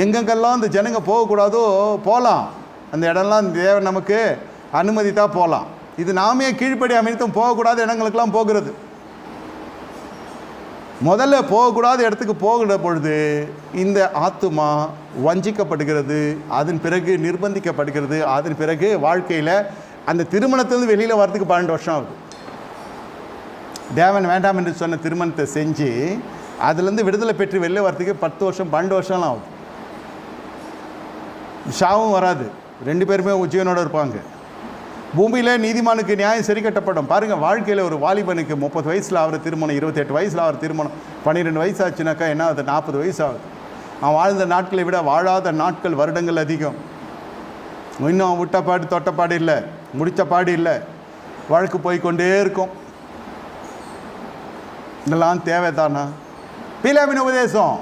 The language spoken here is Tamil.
எங்கெங்கெல்லாம் அந்த ஜனங்க போகக்கூடாதோ போகலாம். அந்த இடம்லாம் தேவன் நமக்கு அனுமதி தான் போகலாம். இது நாமே கீழ்ப்படி அமைத்தும் போகக்கூடாத இடங்களுக்கெல்லாம் போகிறது. முதல்ல போகக்கூடாத இடத்துக்கு போகிற பொழுது இந்த ஆத்துமா வஞ்சிக்கப்படுகிறது, அதன் பிறகு நிர்பந்திக்கப்படுகிறது, அதன் பிறகு வாழ்க்கையில் அந்த திருமணத்திலிருந்து வெளியில் வரதுக்கு 12 வருஷம் ஆகுது. தேவன் வேண்டாம் என்று சொன்ன திருமணத்தை செஞ்சு அதுலேருந்து விடுதலை பெற்று வெளில வரதுக்கு 10 வருஷம் 12 வருஷம்லாம் ஆகுது. ஷாவும் வராது, 2 பேருமே உஜ்ஜீவனோடு இருப்பாங்க. பூமியில் நீதிமானுக்கு நியாயம் சரி கட்டப்படும். பாருங்கள், வாழ்க்கையில் ஒரு வாலிபனுக்கு 30 வயசில் ஆகிற திருமணம், 28 வயசில் ஆகிற திருமணம், 12 வயசு ஆச்சுனாக்கா என்ன ஆகுது? 40 வயசு ஆகுது. அவன் வாழ்ந்த நாட்களை விட வாழாத நாட்கள், வருடங்கள் அதிகம். இன்னும் விட்டப்பாடு தொட்டப்பாடு இல்லை, முடித்த பாடு இல்லை, வழக்கு போய்கொண்டே இருக்கும். இதெல்லாம் தேவைதானா? பிலாவின் உபதேசம்